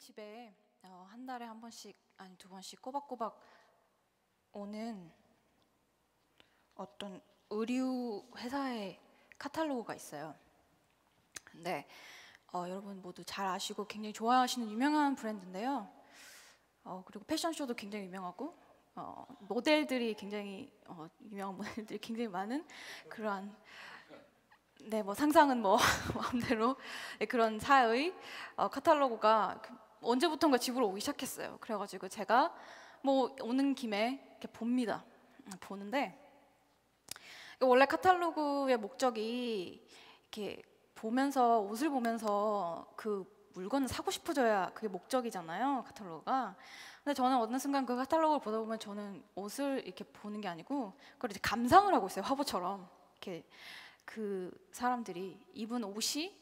집에 한 달에 한 번씩 아니 두 번씩 꼬박꼬박 오는 어떤 의류 회사의 카탈로그가 있어요. 근데 여러분 모두 잘 아시고 굉장히 좋아하시는 유명한 브랜드인데요. 그리고 패션쇼도 굉장히 유명하고 모델들이 굉장히 유명한 모델들이 굉장히 많은 그러한 뭐 상상은 뭐 마음대로 그런 사의 카탈로그가 언제부턴가 집으로 오기 시작했어요. 그래가지고 제가 뭐 오는 김에 이렇게 봅니다. 보는데 원래 카탈로그의 목적이 이렇게 보면서 옷을 보면서 그 물건을 사고 싶어져야 그게 목적이잖아요, 카탈로그가. 근데 저는 어느 순간 그 카탈로그를 보다 보면 저는 옷을 이렇게 보는 게 아니고 그걸 이제 감상을 하고 있어요, 화보처럼. 이렇게 그 사람들이 입은 옷이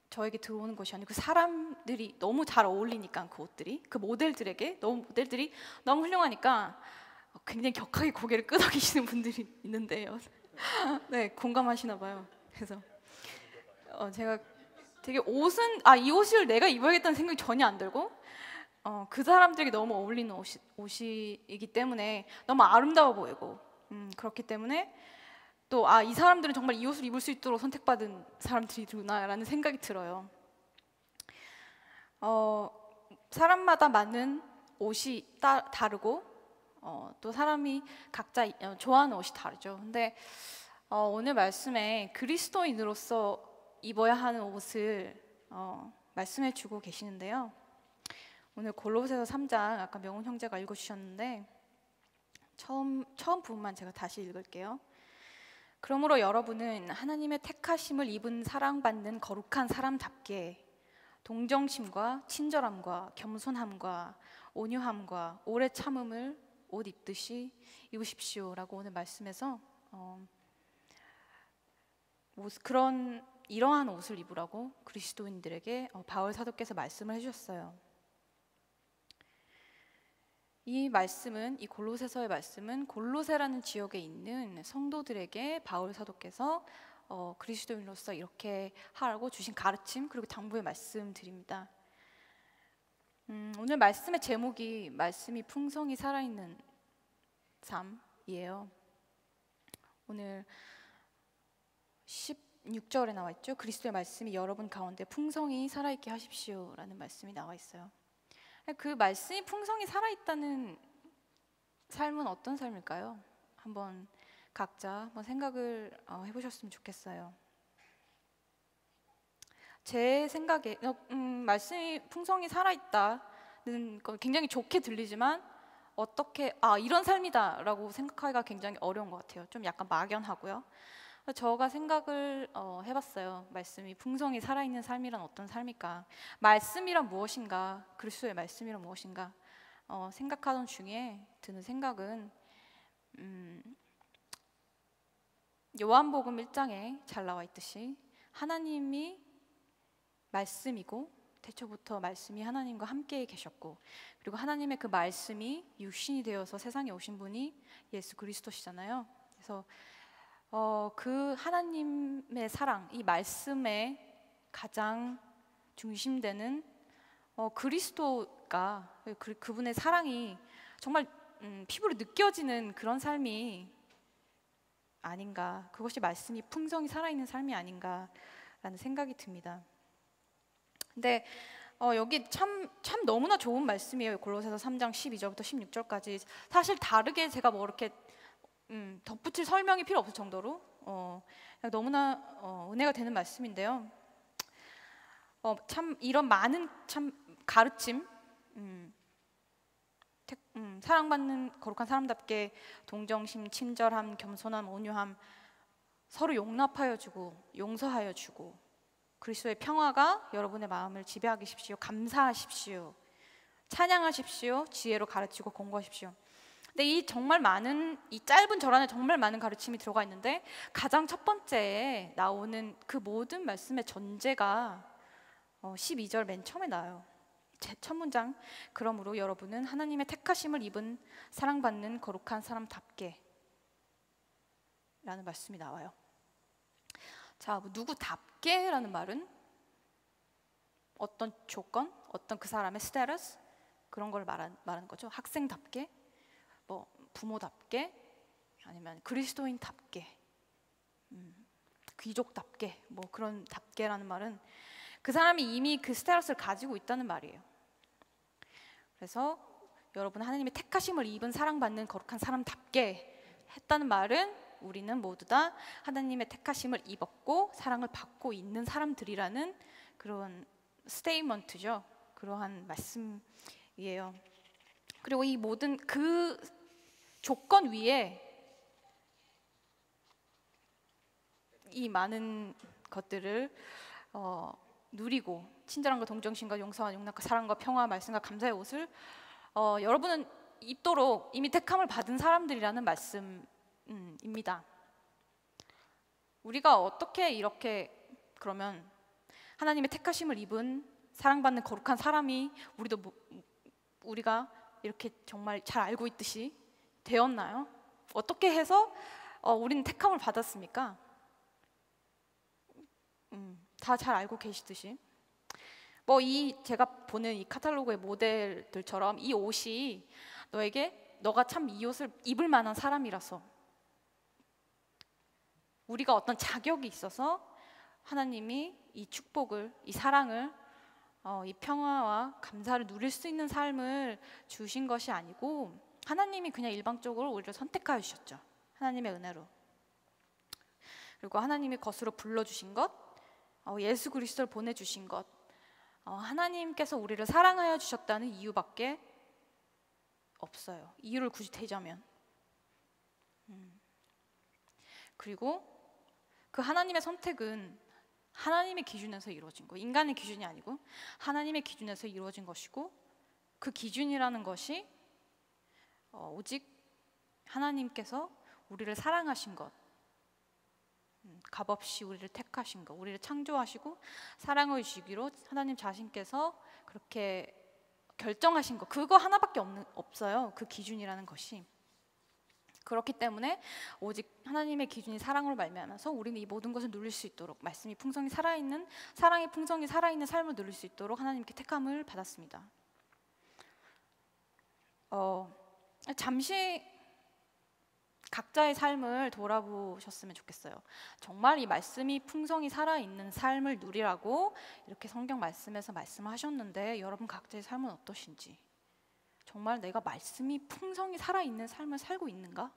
저에게 들어오는 것이 아니고 그 사람들이 너무 잘 어울리니까 그 옷들이 그 모델들에게 모델들이 너무 훌륭하니까 굉장히 격하게 고개를 끄덕이시는 분들이 있는데요. 네, 공감하시나 봐요. 그래서 제가 되게 옷은 이 옷을 내가 입어야겠다는 생각이 전혀 안 들고 그 사람들에게 너무 어울리는 옷이기 때문에 너무 아름다워 보이고 그렇기 때문에 또 이 사람들은 정말 이 옷을 입을 수 있도록 선택받은 사람들이구나라는 생각이 들어요. 사람마다 맞는 옷이 다르고 또 사람이 각자 좋아하는 옷이 다르죠. 근데 오늘 말씀에 그리스도인으로서 입어야 하는 옷을 말씀해 주고 계시는데요. 오늘 골로새서 3장 아까 명훈 형제가 읽어주셨는데 처음 부분만 제가 다시 읽을게요. 그러므로 여러분은 하나님의 택하심을 입은 사랑받는 거룩한 사람답게 동정심과 친절함과 겸손함과 온유함과 오래 참음을 옷 입듯이 입으십시오라고 오늘 말씀에서 이러한 옷을 입으라고 그리스도인들에게 바울 사도께서 말씀을 해주셨어요. 이 골로새서의 말씀은 골로새라는 지역에 있는 성도들에게 바울 사도께서 그리스도인으로서 이렇게 하라고 주신 가르침 그리고 당부의 말씀드립니다. 오늘 말씀의 제목이 말씀이 풍성히 살아있는 삶이에요. 오늘 16절에 나와 있죠. 그리스도의 말씀이 여러분 가운데 풍성히 살아있게 하십시오라는 말씀이 나와 있어요. 그 말씀이 풍성히 살아있다는 삶은 어떤 삶일까요? 한번 각자 생각을 해보셨으면 좋겠어요. 제 생각에 말씀이 풍성히 살아있다는 건 굉장히 좋게 들리지만 어떻게 이런 삶이다 라고 생각하기가 굉장히 어려운 것 같아요. 좀 약간 막연하고요. 제가 생각을 해봤어요. 말씀이 풍성히 살아있는 삶이란 어떤 삶일까? 말씀이란 무엇인가? 그리스도의 말씀이란 무엇인가? 생각하던 중에 드는 생각은 요한복음 1장에 잘 나와 있듯이 하나님이 말씀이고 태초부터 말씀이 하나님과 함께 계셨고 그리고 하나님의 그 말씀이 육신이 되어서 세상에 오신 분이 예수 그리스도시잖아요. 그래서 그 하나님의 사랑, 이 말씀에 가장 중심되는 그리스도가 그분의 사랑이 정말 피부로 느껴지는 그런 삶이 아닌가, 그것이 말씀이 풍성히 살아있는 삶이 아닌가라는 생각이 듭니다. 근데 여기 참 너무나 좋은 말씀이에요. 골로새서 3장 12절부터 16절까지 사실 다르게 제가 이렇게 덧붙일 설명이 필요 없을 정도로 너무나 은혜가 되는 말씀인데요. 참 이런 많은 가르침, 사랑받는 거룩한 사람답게 동정심, 친절함, 겸손함, 온유함, 서로 용납하여 주고 용서하여 주고 그리스도의 평화가 여러분의 마음을 지배하십시오. 감사하십시오. 찬양하십시오. 지혜로 가르치고 공부하십시오. 근데 이 짧은 절 안에 정말 많은 가르침이 들어가 있는데 가장 첫 번째에 나오는 그 모든 말씀의 전제가 12절 맨 처음에 나와요. 제 첫 문장, 그러므로 여러분은 하나님의 택하심을 입은 사랑받는 거룩한 사람답게 라는 말씀이 나와요. 자, 누구답게 라는 말은 어떤 조건, 어떤 그 사람의 스테러스 그런 걸 말하는 거죠. 학생답게, 뭐 부모답게, 아니면 그리스도인답게, 귀족답게, 뭐 그런 답게라는 말은 그 사람이 이미 그 스테러스를 가지고 있다는 말이에요. 그래서 여러분, 하나님의 택하심을 입은 사랑받는 거룩한 사람답게 했다는 말은 우리는 모두 다 하나님의 택하심을 입었고 사랑을 받고 있는 사람들이라는 그런 스테이먼트죠. 그러한 말씀이에요. 그리고 이 모든 그 조건 위에 이 많은 것들을 누리고 친절함과 동정심과 용서와 용납과 사랑과 평화 말씀과 감사의 옷을 여러분은 입도록 이미 택함을 받은 사람들이라는 말씀입니다. 우리가 어떻게 이렇게 그러면 하나님의 택하심을 입은 사랑받는 거룩한 사람이 우리가 이렇게 정말 잘 알고 있듯이 되었나요? 어떻게 해서 우리는 택함을 받았습니까? 다 잘 알고 계시듯이 뭐 제가 보는 이 카탈로그의 모델들처럼 이 옷이 너가 참 이 옷을 입을 만한 사람이라서, 우리가 어떤 자격이 있어서 하나님이 이 축복을, 이 사랑을, 이 평화와 감사를 누릴 수 있는 삶을 주신 것이 아니고 하나님이 그냥 일방적으로 우리를 선택하여 주셨죠. 하나님의 은혜로. 그리고 하나님이 것으로 불러주신 것, 예수 그리스도를 보내주신 것, 하나님께서 우리를 사랑하여 주셨다는 이유밖에 없어요. 이유를 굳이 대자면. 그리고 그 하나님의 선택은 하나님의 기준에서 이루어진 거, 인간의 기준이 아니고 하나님의 기준에서 이루어진 것이고, 그 기준이라는 것이 오직 하나님께서 우리를 사랑하신 것, 값없이 우리를 택하신 것, 우리를 창조하시고 사랑을 주시기로 하나님 자신께서 그렇게 결정하신 것, 그거 하나밖에 없어요. 그 기준이라는 것이. 그렇기 때문에 오직 하나님의 기준이 사랑으로 말미암아서 우리는 이 모든 것을 누릴 수 있도록, 말씀이 풍성히 살아있는, 사랑이 풍성히 살아있는 삶을 누릴 수 있도록 하나님께 택함을 받았습니다. 잠시 각자의 삶을 돌아보셨으면 좋겠어요. 정말 이 말씀이 풍성히 살아있는 삶을 누리라고 이렇게 성경 말씀에서 말씀하셨는데 여러분 각자의 삶은 어떠신지, 정말 내가 말씀이 풍성히 살아있는 삶을 살고 있는가?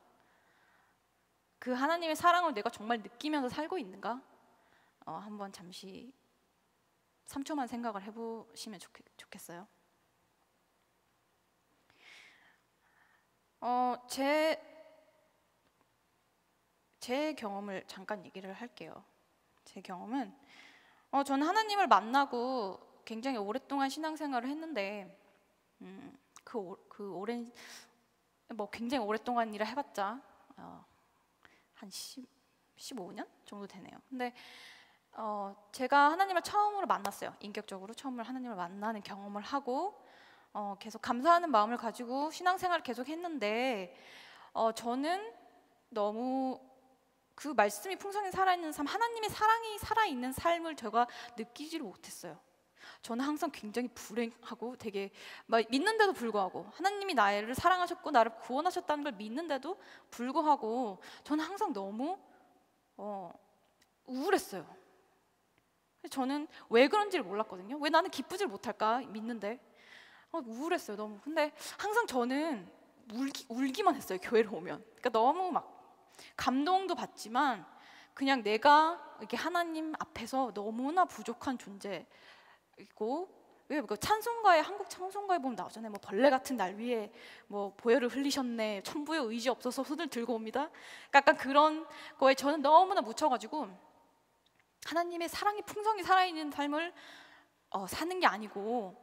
그 하나님의 사랑을 내가 정말 느끼면서 살고 있는가? 한번 잠시 3초만 생각을 해보시면 좋겠어요. 제 경험을 잠깐 얘기를 할게요. 제 경험은 저는 하나님을 만나고 굉장히 오랫동안 신앙생활을 했는데 그 오랜 뭐 굉장히 오랫동안이라 해봤자 한 15년 정도 되네요. 근데 제가 하나님을 처음으로 만났어요. 인격적으로 처음으로 하나님을 만나는 경험을 하고 계속 감사하는 마음을 가지고 신앙생활을 계속 했는데 저는 너무 그 말씀이 풍성히 살아있는 삶, 하나님의 사랑이 살아있는 삶을 제가 느끼지를 못했어요. 저는 항상 굉장히 불행하고 되게 믿는데도 불구하고, 하나님이 나를 사랑하셨고 나를 구원하셨다는 걸 믿는데도 불구하고 저는 항상 너무 우울했어요. 저는 왜 그런지를 몰랐거든요. 왜 나는 기쁘질 못할까 믿는데 우울했어요 너무. 근데 항상 저는 울기만 했어요 교회를 오면. 그러니까 너무 막 감동도 받지만 그냥 내가 이렇게 하나님 앞에서 너무나 부족한 존재이고, 왜 찬송가에, 한국 찬송가에 보면 나오잖아요. 뭐 벌레 같은 날 위에 뭐 보혈을 흘리셨네, 천부의 의지 없어서 손을 들고 옵니다. 약간 그런 거에 저는 너무나 묻혀가지고 하나님의 사랑이 풍성히 살아있는 삶을 사는 게 아니고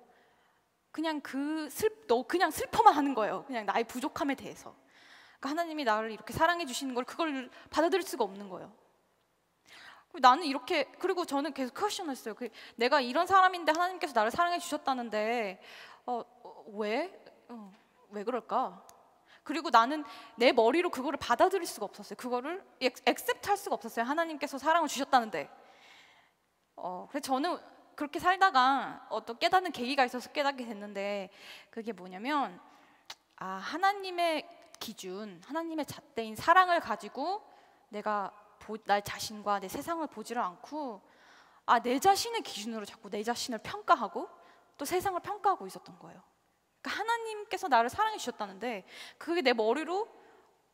그냥 그냥 슬퍼만 하는 거예요. 그냥 나의 부족함에 대해서. 그러니까 하나님이 나를 이렇게 사랑해 주시는 걸, 그걸 받아들일 수가 없는 거예요. 나는 이렇게, 그리고 저는 계속 퀘스천했어요. 내가 이런 사람인데 하나님께서 나를 사랑해 주셨다는데 왜 그럴까? 그리고 나는 내 머리로 그거를 받아들일 수가 없었어요. 그거를 액셉트 할 수가 없었어요. 하나님께서 사랑을 주셨다는데. 그래서 저는 그렇게 살다가 어떤 깨닫는 계기가 있어서 깨닫게 됐는데, 그게 뭐냐면, 하나님의 기준, 하나님의 잣대인 사랑을 가지고 내가 나 자신과 내 세상을 보지를 않고 내 자신의 기준으로 자꾸 내 자신을 평가하고 또 세상을 평가하고 있었던 거예요. 그러니까 하나님께서 나를 사랑해 주셨다는데 그게 내 머리로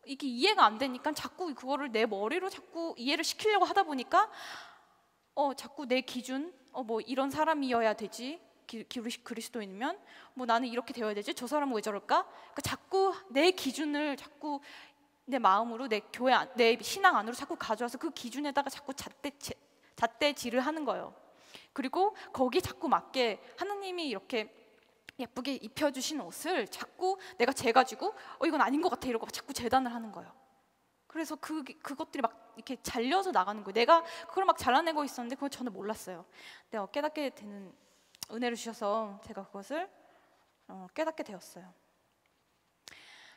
이게 이해가 안 되니까 자꾸 그거를 내 머리로 자꾸 이해를 시키려고 하다 보니까 자꾸 내 기준, 뭐 이런 사람이어야 되지, 그리스도인이면 뭐 나는 이렇게 되어야 되지, 저 사람은 왜 저럴까? 그러니까 자꾸 내 기준을 자꾸 내 마음으로, 내 교회, 내 신앙 안으로 자꾸 가져와서 그 기준에다가 자꾸 잣대질을 하는 거예요. 그리고 거기에 자꾸 맞게 하나님이 이렇게 예쁘게 입혀주신 옷을 자꾸 내가 재가지고 이건 아닌 것 같아 이러고 자꾸 재단을 하는 거예요. 그래서 그것들이 막 이렇게 잘려서 나가는 거예요. 내가 그걸 막 잘라내고 있었는데 그걸 저는 몰랐어요. 내가 깨닫게 되는 은혜를 주셔서 제가 그것을 깨닫게 되었어요.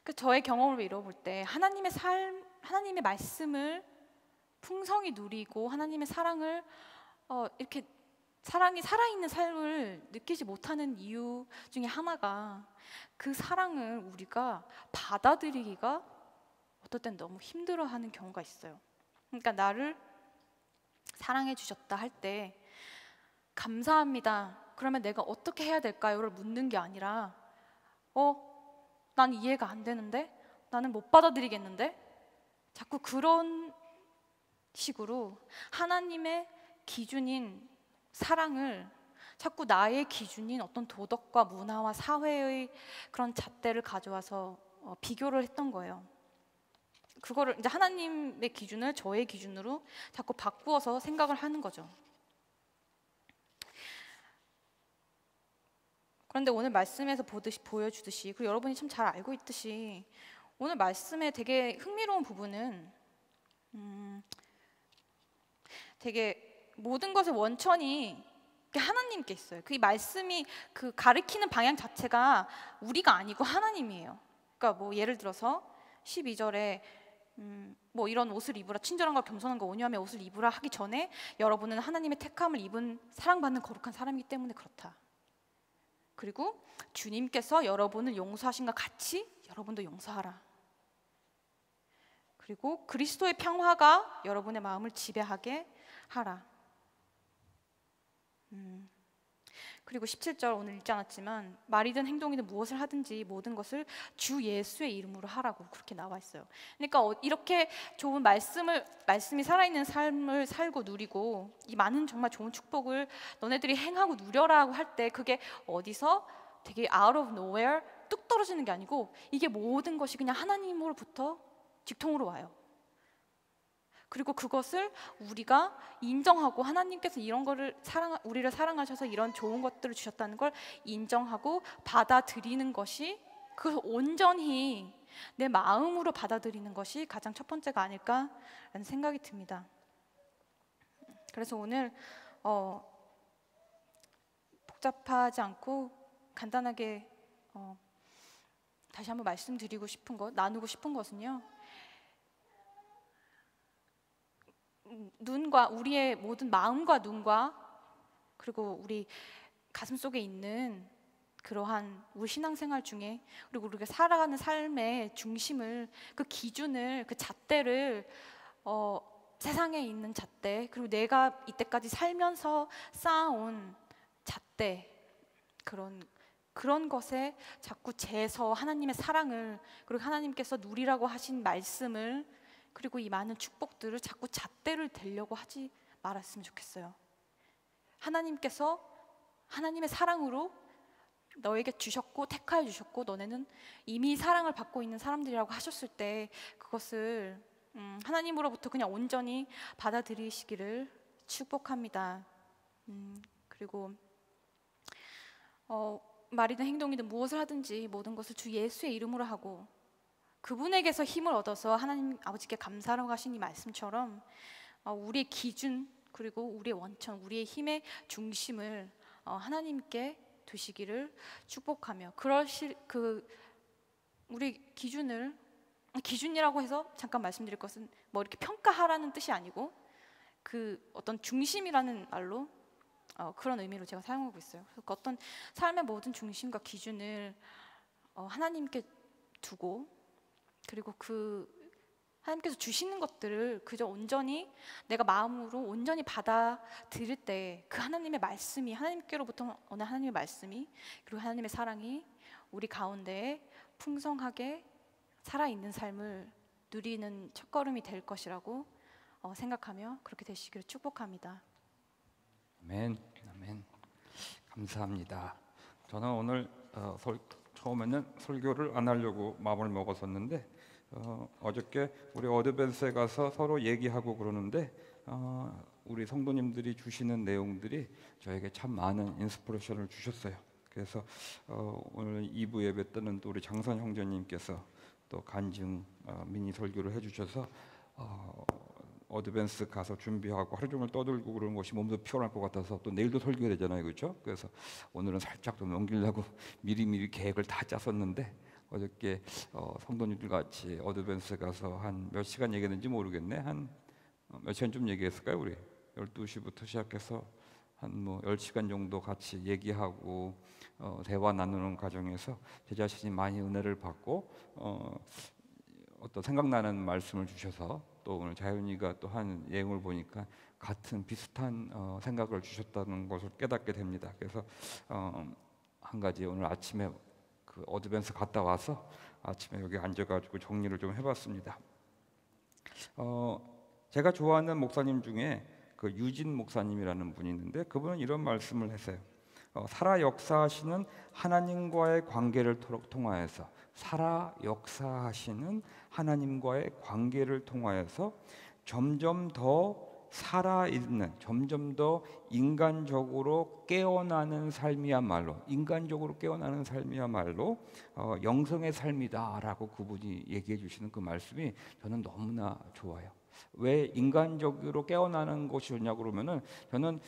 그 저의 경험을 이뤄볼 때 하나님의 삶, 하나님의 말씀을 풍성히 누리고 하나님의 사랑을 이렇게 사랑이 살아있는 삶을 느끼지 못하는 이유 중에 하나가 그 사랑을 우리가 받아들이기가 어떨 땐 너무 힘들어하는 경우가 있어요. 그러니까 나를 사랑해 주셨다 할 때 감사합니다. 그러면 내가 어떻게 해야 될까요?를 묻는 게 아니라 난 이해가 안 되는데? 나는 못 받아들이겠는데? 자꾸 그런 식으로 하나님의 기준인 사랑을 자꾸 나의 기준인 어떤 도덕과 문화와 사회의 그런 잣대를 가져와서 비교를 했던 거예요. 그거를 이제 하나님의 기준을 저의 기준으로 자꾸 바꾸어서 생각을 하는 거죠. 그런데 오늘 말씀에서 보여주듯이, 그리고 여러분이 참 잘 알고 있듯이 오늘 말씀에 되게 흥미로운 부분은 되게 모든 것의 원천이 하나님께 있어요. 그 말씀이 그 가리키는 방향 자체가 우리가 아니고 하나님이에요. 그러니까 뭐 예를 들어서 12절에 뭐 이런 옷을 입으라, 친절함과 겸손함과 온유함의 옷을 입으라 하기 전에 여러분은 하나님의 택함을 입은 사랑받는 거룩한 사람이기 때문에 그렇다. 그리고 주님께서 여러분을 용서하신과 같이 여러분도 용서하라. 그리고 그리스도의 평화가 여러분의 마음을 지배하게 하라. 그리고 17절 오늘 읽지 않았지만 말이든 행동이든 무엇을 하든지 모든 것을 주 예수의 이름으로 하라고 그렇게 나와 있어요. 그러니까 이렇게 좋은 말씀이 살아있는 삶을 살고 누리고 이 많은 정말 좋은 축복을 너네들이 행하고 누려라고 할 때 그게 어디서 되게 out of nowhere 뚝 떨어지는 게 아니고 이게 모든 것이 그냥 하나님으로부터 직통으로 와요. 그리고 그것을 우리가 인정하고 하나님께서 이런 거를 우리를 사랑하셔서 이런 좋은 것들을 주셨다는 걸 인정하고 받아들이는 것이 그 온전히 내 마음으로 받아들이는 것이 가장 첫 번째가 아닐까라는 생각이 듭니다. 그래서 오늘 복잡하지 않고 간단하게 다시 한번 말씀드리고 싶은 것, 나누고 싶은 것은요, 눈과 우리의 모든 마음과 눈과 그리고 우리 가슴 속에 있는 그러한 우리 신앙생활 중에 그리고 우리가 살아가는 삶의 중심을 그 기준을 그 잣대를 세상에 있는 잣대 그리고 내가 이때까지 살면서 쌓아온 잣대 그런 것에 자꾸 재서 하나님의 사랑을 그리고 하나님께서 누리라고 하신 말씀을 그리고 이 많은 축복들을 자꾸 잣대를 대려고 하지 말았으면 좋겠어요. 하나님께서 하나님의 사랑으로 너에게 주셨고 택하여 주셨고 너네는 이미 사랑을 받고 있는 사람들이라고 하셨을 때 그것을 하나님으로부터 그냥 온전히 받아들이시기를 축복합니다. 그리고 말이든 행동이든 무엇을 하든지 모든 것을 주 예수의 이름으로 하고 그분에게서 힘을 얻어서 하나님 아버지께 감사하라고 하신 이 말씀처럼 우리의 기준 그리고 우리의 원천, 우리의 힘의 중심을 하나님께 두시기를 축복하며 우리 기준이라고 해서 잠깐 말씀드릴 것은 뭐 이렇게 평가하라는 뜻이 아니고 그 어떤 중심이라는 말로 그런 의미로 제가 사용하고 있어요. 그래서 어떤 삶의 모든 중심과 기준을 하나님께 두고, 그리고 그 하나님께서 주시는 것들을 그저 온전히 내가 마음으로 온전히 받아들일 때 그 하나님의 말씀이, 하나님께로부터 오는 하나님의 말씀이, 그리고 하나님의 사랑이 우리 가운데에 풍성하게 살아있는 삶을 누리는 첫걸음이 될 것이라고 생각하며 그렇게 되시기를 축복합니다. 아멘, 아멘. 감사합니다. 저는 오늘 처음에는 설교를 안 하려고 마음을 먹었었는데 어저께 우리 어드밴스에 가서 서로 얘기하고 그러는데 우리 성도님들이 주시는 내용들이 저에게 참 많은 인스피레이션을 주셨어요. 그래서 오늘 2부 예배 때는 또 우리 장선 형제님께서 또 간증 미니 설교를 해주셔서 어드밴스 가서 준비하고 하루 종일 떠들고 그러는 것이 몸도 피곤할 것 같아서 또 내일도 설교해야 되잖아요, 그렇죠? 그래서 오늘은 살짝 좀 넘기려고 미리미리 계획을 다 짰었는데 어저께 성도님들 같이 어드밴스 가서 한 몇 시간 얘기했는지 모르겠네. 한 몇 시간쯤 얘기했을까요? 우리 12시부터 시작해서 한 뭐 10시간 정도 같이 얘기하고 대화 나누는 과정에서 제 자신이 많이 은혜를 받고 어떤 생각나는 말씀을 주셔서 또 오늘 자윤이가 또 한 내용을 보니까 같은 비슷한 생각을 주셨다는 것을 깨닫게 됩니다. 그래서 한 가지 오늘 아침에 그 어드밴스 갔다 와서 아침에 여기 앉아가지고 정리를 좀 해봤습니다. 제가 좋아하는 목사님 중에 그 유진 목사님이라는 분이 있는데 그분은 이런 말씀을 했어요. 살아 역사하시는 하나님과의 관계를 통하여서 살아 역사하시는 하나님과의 관계를 통하여서 점점 더 살아있는, 점점 더 인간적으로 깨어나는 삶이야말로, 인간적으로 깨어나는 삶이야말로 영성의 삶이다라고 그분이 얘기해 주시는 그 말씀이 저는 너무나 좋아요. 왜 인간적으로 깨어나는 것이 좋냐고 그러면은 저는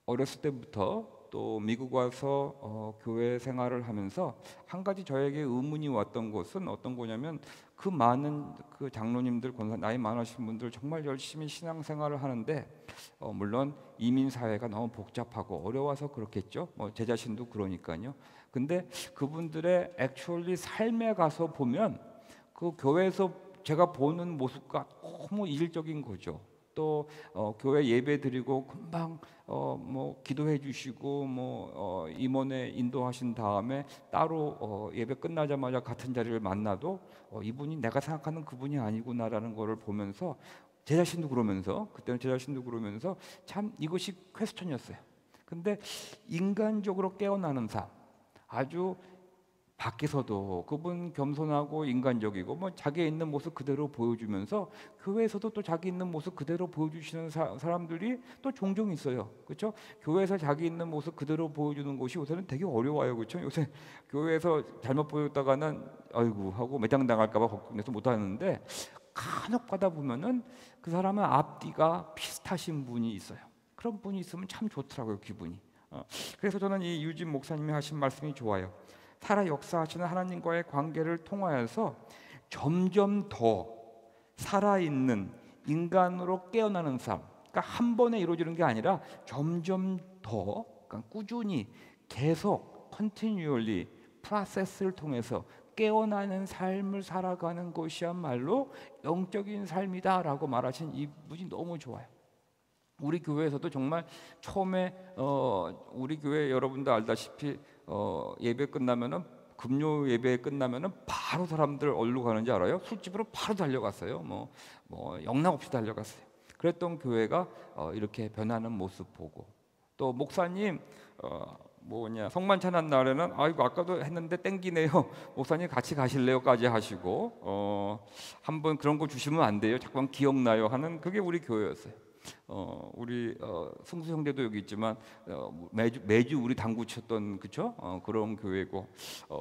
어렸을 때부터 또 미국 와서 교회 생활을 하면서 한 가지 저에게 의문이 왔던 것은 어떤 거냐면 그 많은 그 장로님들, 권사 나이 많으신 분들 정말 열심히 신앙생활을 하는데 물론 이민 사회가 너무 복잡하고 어려워서 그렇겠죠. 뭐 제 자신도 그러니까요. 근데 그분들의 액츄얼리 삶에 가서 보면 그 교회에서 제가 보는 모습과 너무 이질적인 거죠. 또 교회 예배 드리고 금방 뭐 기도해 주시고 뭐 임원회 인도하신 다음에 따로 예배 끝나자마자 같은 자리를 만나도 이분이 내가 생각하는 그분이 아니구나라는 것을 보면서 제 자신도 그러면서 그때는 제 자신도 그러면서 참 이것이 퀘스천이었어요. 근데 인간적으로 깨어나는 삶, 아주 밖에서도 그분 겸손하고 인간적이고 뭐 자기 있는 모습 그대로 보여주면서 교회에서도 또 자기 있는 모습 그대로 보여주시는 사람들이 또 종종 있어요. 그렇죠? 교회에서 자기 있는 모습 그대로 보여주는 것이 요새는 되게 어려워요. 그렇죠? 요새 교회에서 잘못 보였다가는 아이고 하고 매장당할까 봐 걱정돼서 못 하는데 간혹 가다 보면은 그 사람은 앞뒤가 비슷하신 분이 있어요. 그런 분이 있으면 참 좋더라고요, 기분이. 그래서 저는 이 유진 목사님이 하신 말씀이 좋아요. 살아 역사하시는 하나님과의 관계를 통하여서 점점 더 살아있는 인간으로 깨어나는 삶, 그러니까 한 번에 이루어지는 게 아니라 점점 더, 그러니까 꾸준히 계속 컨티뉴얼리 프로세스를 통해서 깨어나는 삶을 살아가는 것이야말로 영적인 삶이다라고 말하신 이분이 너무 좋아요. 우리 교회에서도 정말 처음에 우리 교회 여러분도 알다시피 예배 끝나면은 금요 예배 끝나면은 바로 사람들 어디로 가는지 알아요? 술집으로 바로 달려갔어요. 뭐 영락 없이 달려갔어요. 그랬던 교회가 이렇게 변하는 모습 보고 또 목사님 성만 찬한 날에는 아이고 아까도 했는데 땡기네요. 목사님 같이 가실래요까지 하시고 한번 그런 거 주시면 안 돼요. 자꾸만 기억나요 하는 그게 우리 교회였어요. 우리 승수 형제도 여기 있지만 매주 우리 당구 쳤던 그쵸? 그런 교회고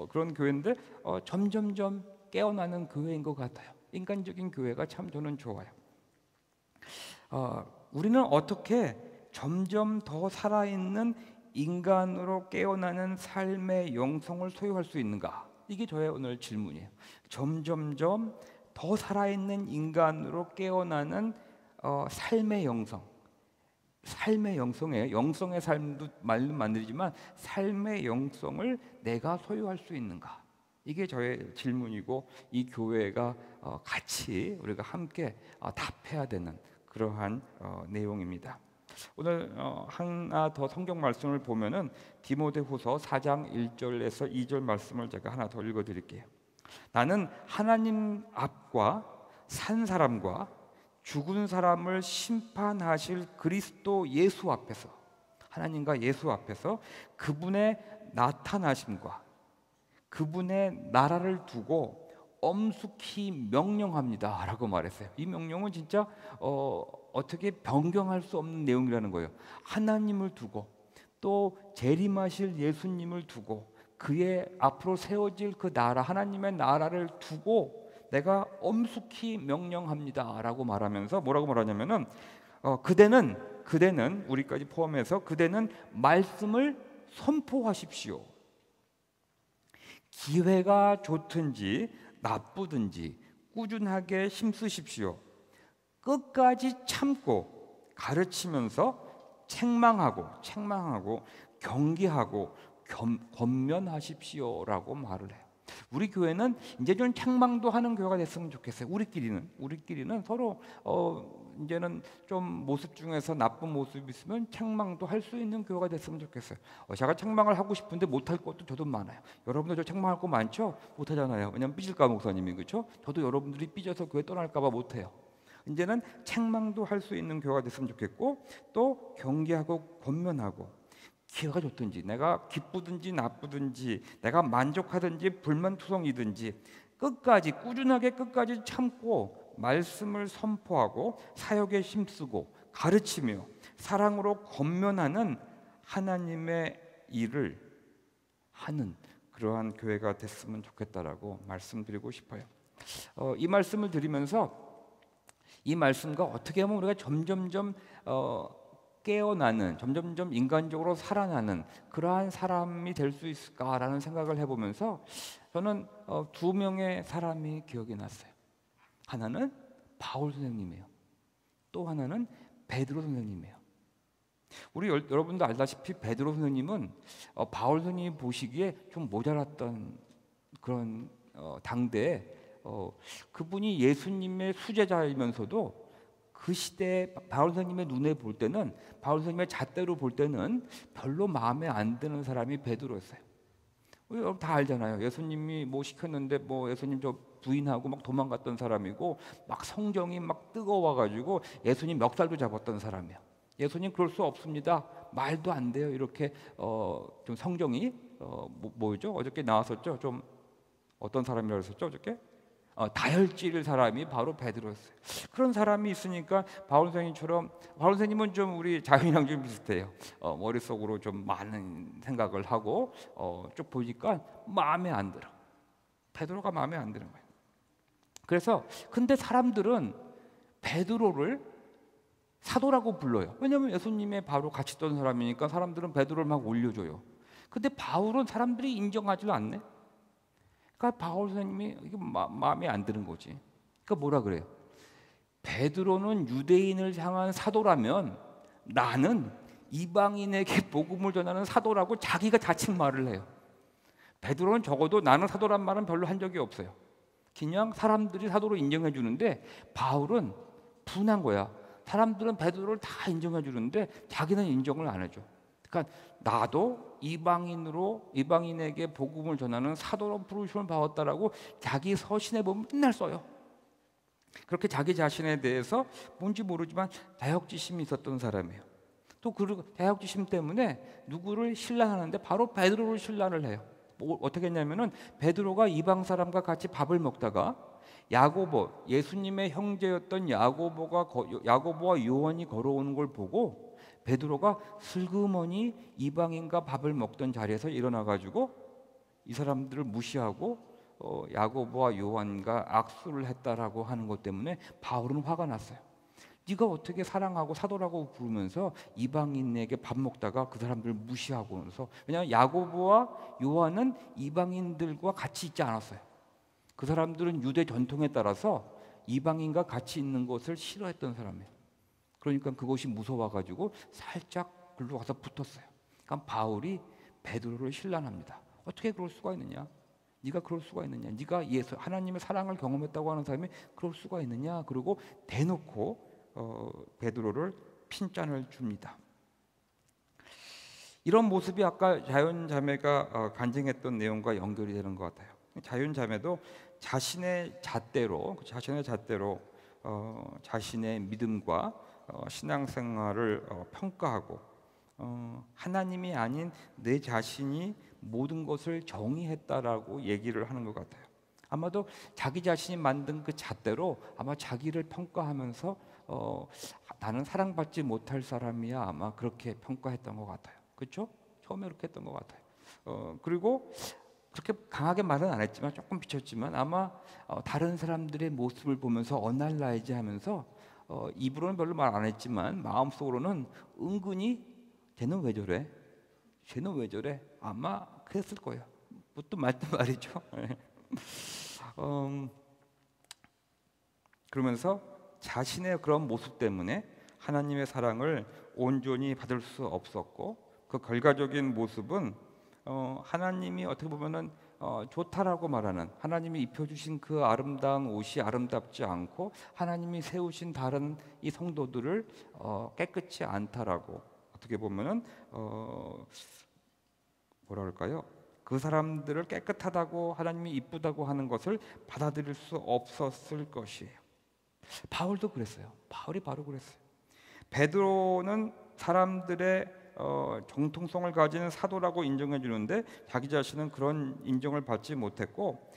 그런 교회인데 점점점 깨어나는 교회인 것 같아요. 인간적인 교회가 참 저는 좋아요. 우리는 어떻게 점점 더 살아있는 인간으로 깨어나는 삶의 영성을 소유할 수 있는가? 이게 저의 오늘 질문이에요. 점점점 더 살아있는 인간으로 깨어나는 삶의 영성. 삶의 영성의 삶도 말은 만들지만 삶의 영성을 내가 소유할 수 있는가? 이게 저의 질문이고 이 교회가 같이 우리가 함께 답해야 되는 그러한 내용입니다. 오늘 하나 더 성경 말씀을 보면은 디모데후서 4장 1절에서 2절 말씀을 제가 하나 더 읽어드릴게요. 나는 하나님 앞과 산 사람과 죽은 사람을 심판하실 그리스도 예수 앞에서, 하나님과 예수 앞에서 그분의 나타나심과 그분의 나라를 두고 엄숙히 명령합니다 라고 말했어요. 이 명령은 진짜 어떻게 변경할 수 없는 내용이라는 거예요. 하나님을 두고 또 재림하실 예수님을 두고 그의 앞으로 세워질 그 나라, 하나님의 나라를 두고 내가 엄숙히 명령합니다 라고 말하면서 뭐라고 말하냐면은 그대는 우리까지 포함해서 그대는 말씀을 선포하십시오. 기회가 좋든지 나쁘든지 꾸준하게 힘쓰십시오. 끝까지 참고 가르치면서 책망하고 경계하고 권면하십시오라고 말을 해요. 우리 교회는 이제 좀 책망도 하는 교회가 됐으면 좋겠어요. 우리끼리는 서로 이제는 좀 모습 중에서 나쁜 모습이 있으면 책망도 할 수 있는 교회가 됐으면 좋겠어요. 제가 책망을 하고 싶은데 못할 것도 저도 많아요. 여러분들 저 책망할 거 많죠? 못하잖아요. 왜냐면 삐질까 목사님이, 그렇죠? 저도 여러분들이 삐져서 교회 떠날까 봐 못해요. 이제는 책망도 할 수 있는 교회가 됐으면 좋겠고 또 경계하고 권면하고 기회가 좋든지 내가 기쁘든지 나쁘든지 내가 만족하든지 불만투성이든지 꾸준하게 끝까지 참고 말씀을 선포하고 사역에 힘쓰고 가르치며 사랑으로 권면하는 하나님의 일을 하는 그러한 교회가 됐으면 좋겠다라고 말씀드리고 싶어요. 이 말씀을 드리면서 이 말씀과 어떻게 하면 우리가 점점점 깨어나는, 점점점 인간적으로 살아나는 그러한 사람이 될 수 있을까라는 생각을 해보면서 저는 두 명의 사람이 기억이 났어요. 하나는 바울 선생님이에요. 또 하나는 베드로 선생님이에요. 우리 여러분도 알다시피 베드로 선생님은 바울 선생님이 보시기에 좀 모자랐던 그런 당대에 그분이 예수님의 수제자이면서도 그 시대에 바울 선생님의 눈에 볼 때는, 바울 선생님의 잣대로 볼 때는 별로 마음에 안 드는 사람이 베드로였어요. 여러분 다 알잖아요. 예수님이 뭐 시켰는데 뭐 예수님 저 부인하고 막 도망갔던 사람이고 막 성정이 막 뜨거워가지고 예수님 멱살도 잡았던 사람이에요. 예수님 그럴 수 없습니다. 말도 안 돼요. 이렇게 좀 성정이 뭐죠? 어저께 나왔었죠. 좀 어떤 사람이라고 했었죠? 어저께? 다혈질 사람이 바로 베드로였어요. 그런 사람이 있으니까 바울 선생님처럼, 바울 선생님은 좀 우리 자연이랑 좀 비슷해요. 머릿속으로 좀 많은 생각을 하고 쭉 보니까 마음에 안 들어. 베드로가 마음에 안 드는 거예요. 그래서 근데 사람들은 베드로를 사도라고 불러요. 왜냐하면 예수님의 바로 같이 있던 사람이니까 사람들은 베드로를 막 올려줘요. 근데 바울은 사람들이 인정하지 않네. 그러니까 바울 선생님이 이게 마음에 안 드는 거지. 그러니까 뭐라 그래요? 베드로는 유대인을 향한 사도라면 나는 이방인에게 복음을 전하는 사도라고 자기가 자칭 말을 해요. 베드로는 적어도 나는 사도란 말은 별로 한 적이 없어요. 그냥 사람들이 사도로 인정해 주는데 바울은 분한 거야. 사람들은 베드로를 다 인정해 주는데 자기는 인정을 안 해줘. 그러니까 나도 이방인에게 복음을 전하는 사도로 부르심을 받았다라고 자기 서신에 보면 맨날 써요. 그렇게 자기 자신에 대해서 뭔지 모르지만 다혈질심이 있었던 사람이에요. 또 그 다혈질심 때문에 누구를 신랑하는데 바로 베드로를 신랑을 해요. 어떻게 했냐면은 베드로가 이방 사람과 같이 밥을 먹다가 야고보, 예수님의 형제였던 야고보와 요한이 걸어오는 걸 보고 베드로가 슬그머니 이방인과 밥을 먹던 자리에서 일어나가지고 이 사람들을 무시하고 야고보와 요한과 악수를 했다라고 하는 것 때문에 바울은 화가 났어요. 네가 어떻게 사랑하고 사도라고 부르면서 이방인에게 밥 먹다가 그 사람들을 무시하고 그래서, 왜냐하면 야고보와 요한은 이방인들과 같이 있지 않았어요. 그 사람들은 유대 전통에 따라서 이방인과 같이 있는 것을 싫어했던 사람이에요. 그러니까 그것이 무서워가지고 살짝 글로 가서 붙었어요. 그러니까 바울이 베드로를 신란합니다. 어떻게 그럴 수가 있느냐? 네가 그럴 수가 있느냐? 네가 예수 하나님의 사랑을 경험했다고 하는 사람이 그럴 수가 있느냐? 그리고 대놓고 베드로를 핀잔을 줍니다. 이런 모습이 아까 자연자매가 간증했던 내용과 연결이 되는 것 같아요. 자연자매도 자신의 잣대로 자신의 믿음과 신앙생활을 평가하고 하나님이 아닌 내 자신이 모든 것을 정의했다라고 얘기를 하는 것 같아요. 아마도 자기 자신이 만든 그 잣대로 아마 자기를 평가하면서 나는 사랑받지 못할 사람이야, 아마 그렇게 평가했던 것 같아요. 그렇죠? 처음에 그렇게 했던 것 같아요. 그리고 그렇게 강하게 말은 안 했지만 조금 비쳤지만 아마 다른 사람들의 모습을 보면서 어날라이즈 하면서 입으로는 별로 말 안 했지만 마음속으로는 은근히 쟤는 왜 저래? 쟤는 왜 저래? 아마 그랬을 거예요. 뭐 또 맞는 말이죠. 그러면서 자신의 그런 모습 때문에 하나님의 사랑을 온전히 받을 수 없었고 그 결과적인 모습은 하나님이 어떻게 보면은 좋다라고 말하는 하나님이 입혀주신 그 아름다운 옷이 아름답지 않고 하나님이 세우신 다른 이 성도들을 깨끗이 않다라고 어떻게 보면은 뭐라 그럴까요? 그 사람들을 깨끗하다고 하나님이 이쁘다고 하는 것을 받아들일 수 없었을 것이에요. 바울도 그랬어요. 바울이 바로 그랬어요. 베드로는 사람들의 정통성을 가진 사도라고 인정해 주는데 자기 자신은 그런 인정을 받지 못했고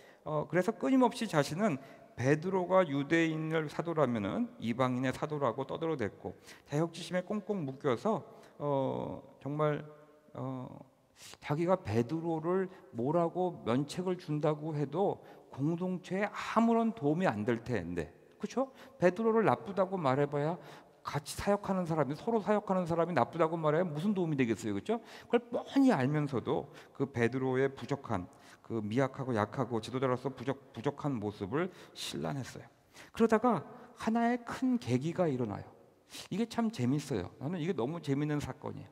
그래서 끊임없이 자신은 베드로가 유대인을 사도라면은 이방인의 사도라고 떠들어댔고 자격지심에 꽁꽁 묶여서 정말 자기가 베드로를 뭐라고 면책을 준다고 해도 공동체에 아무런 도움이 안 될 텐데, 그렇죠? 베드로를 나쁘다고 말해봐야 같이 사역하는 사람이 서로 사역하는 사람이 나쁘다고 말해야 무슨 도움이 되겠어요, 그렇죠? 그걸 뻔히 알면서도 그 베드로의 부족한 그 미약하고 약하고 지도자로서 부족한 모습을 신란했어요. 그러다가 하나의 큰 계기가 일어나요. 이게 참 재밌어요. 나는 이게 너무 재밌는 사건이에요.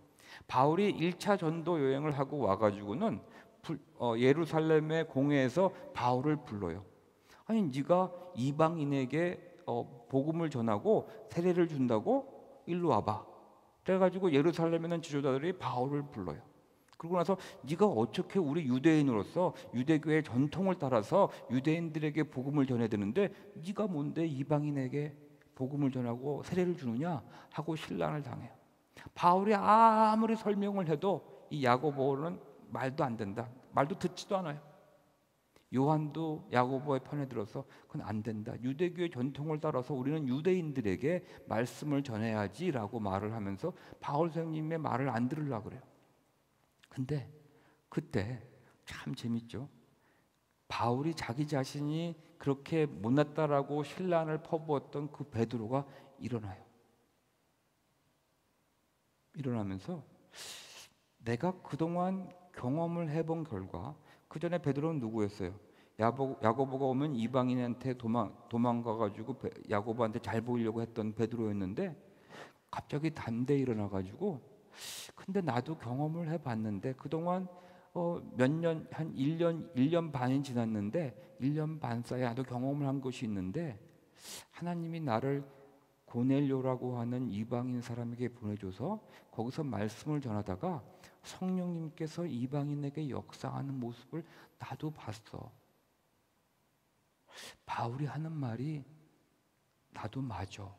바울이 1차 전도 여행을 하고 와가지고는 예루살렘의 공회에서 바울을 불러요. 아니 네가 이방인에게 복음을 전하고 세례를 준다고 일로 와봐. 그래가지고 예루살렘에 있는 지도자들이 바울을 불러요. 그러고 나서 네가 어떻게 우리 유대인으로서 유대교의 전통을 따라서 유대인들에게 복음을 전해야 되는데 네가 뭔데 이방인에게 복음을 전하고 세례를 주느냐 하고 신란을 당해요. 바울이 아무리 설명을 해도 이 야고보는 말도 안 된다. 말도 듣지도 않아요. 요한도 야고보의 편에 들어서 그건 안 된다. 유대교의 전통을 따라서 우리는 유대인들에게 말씀을 전해야지라고 말을 하면서 바울 선생님의 말을 안 들으려고 그래요. 근데 그때 참 재밌죠. 바울이 자기 자신이 그렇게 못났다라고 신란을 퍼부었던 그 베드로가 일어나요. 일어나면서 내가 그동안 경험을 해본 결과 그 전에 베드로는 누구였어요? 야고보가 오면 이방인한테 도망가가지고 야고보한테 잘 보이려고 했던 베드로였는데 갑자기 담대히 일어나가지고 근데 나도 경험을 해봤는데 그동안 몇 년, 한 1년 반이 지났는데 1년 반 사이에 나도 경험을 한 것이 있는데 하나님이 나를 고넬료라고 하는 이방인 사람에게 보내줘서 거기서 말씀을 전하다가 성령님께서 이방인에게 역사하는 모습을 나도 봤어. 바울이 하는 말이 나도 맞아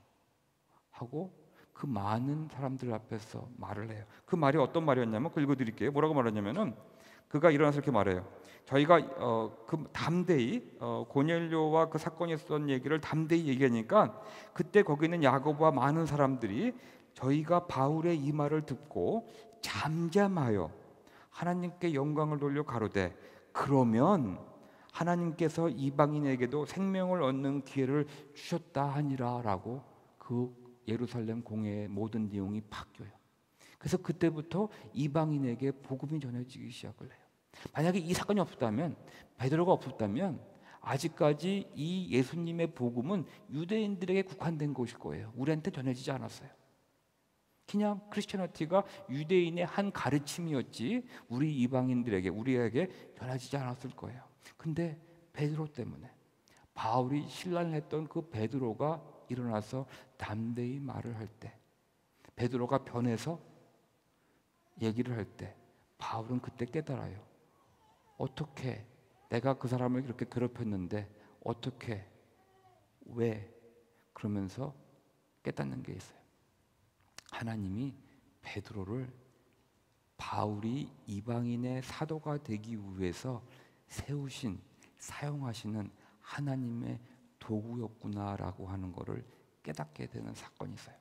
하고 그 많은 사람들 앞에서 말을 해요. 그 말이 어떤 말이었냐면 그거 읽어드릴게요. 뭐라고 말했냐면은 그가 일어나서 이렇게 말해요. 저희가 그 담대히 고넬료와 그 사건이 있었던 얘기를 담대히 얘기하니까 그때 거기 있는 야고보와 많은 사람들이 저희가 바울의 이 말을 듣고 잠잠하여 하나님께 영광을 돌려 가로되 그러면 하나님께서 이방인에게도 생명을 얻는 기회를 주셨다 하니라라고 그 예루살렘 공회의 모든 내용이 바뀌어요. 그래서 그때부터 이방인에게 복음이 전해지기 시작을 해요. 만약에 이 사건이 없었다면 베드로가 없었다면 아직까지 이 예수님의 복음은 유대인들에게 국한된 것일 거예요. 우리한테 전해지지 않았어요. 그냥 크리스천어티가 유대인의 한 가르침이었지 우리 이방인들에게 우리에게 전해지지 않았을 거예요. 근데 베드로 때문에 바울이 신란을 했던 그 베드로가 일어나서 담대히 말을 할 때, 베드로가 변해서 얘기를 할 때 바울은 그때 깨달아요. 어떻게 내가 그 사람을 이렇게 괴롭혔는데 어떻게 왜 그러면서 깨닫는 게 있어요. 하나님이 베드로를 바울이 이방인의 사도가 되기 위해서 세우신 사용하시는 하나님의 도구였구나라고 하는 것을 깨닫게 되는 사건이 있어요.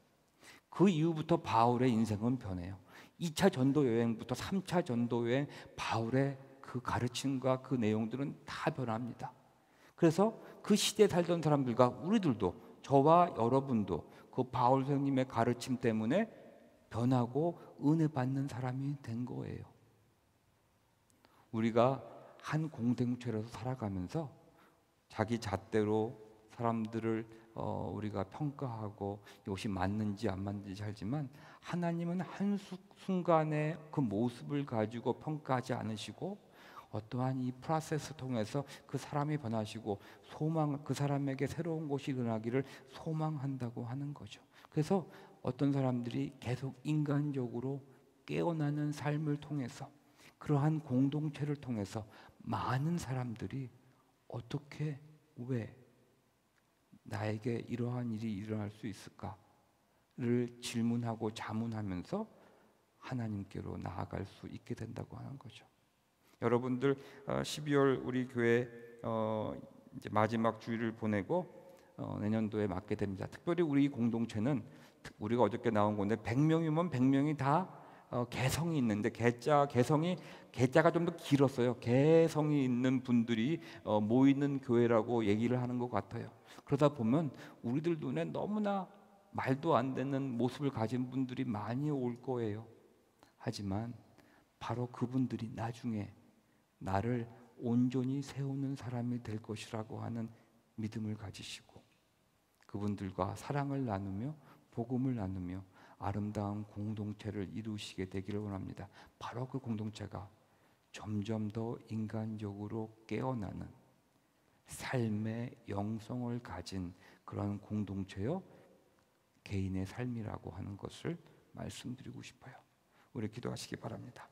그 이후부터 바울의 인생은 변해요. 2차 전도 여행부터 3차 전도 여행 바울의 그 가르침과 그 내용들은 다 변합니다. 그래서 그 시대에 살던 사람들과 우리들도 저와 여러분도 그 바울 선생님의 가르침 때문에 변하고 은혜 받는 사람이 된 거예요. 우리가 한 공동체로서 살아가면서 자기 잣대로 사람들을 우리가 평가하고 이것이 맞는지 안 맞는지 알지만 하나님은 한순간의 그 모습을 가지고 평가하지 않으시고 어떠한 이 프로세스 통해서 그 사람이 변하시고 그 사람에게 새로운 것이 일어나기를 소망한다고 하는 거죠. 그래서 어떤 사람들이 계속 인간적으로 깨어나는 삶을 통해서 그러한 공동체를 통해서 많은 사람들이 어떻게 왜 나에게 이러한 일이 일어날 수 있을까를 질문하고 자문하면서 하나님께로 나아갈 수 있게 된다고 하는 거죠. 여러분들 12월 우리 교회 이제 마지막 주일을 보내고 내년도에 맞게 됩니다. 특별히 우리 공동체는 우리가 어저께 나온 건데 100명이면 100명이 다 개성이 있는데 개자가 좀 더 길었어요. 개성이 있는 분들이 모이는 교회라고 얘기를 하는 것 같아요. 그러다 보면 우리들 눈에 너무나 말도 안 되는 모습을 가진 분들이 많이 올 거예요. 하지만 바로 그분들이 나중에 나를 온전히 세우는 사람이 될 것이라고 하는 믿음을 가지시고 그분들과 사랑을 나누며 복음을 나누며 아름다운 공동체를 이루시게 되기를 원합니다. 바로 그 공동체가 점점 더 인간적으로 깨어나는 삶의 영성을 가진 그런 공동체요 개인의 삶이라고 하는 것을 말씀드리고 싶어요. 우리 기도하시기 바랍니다.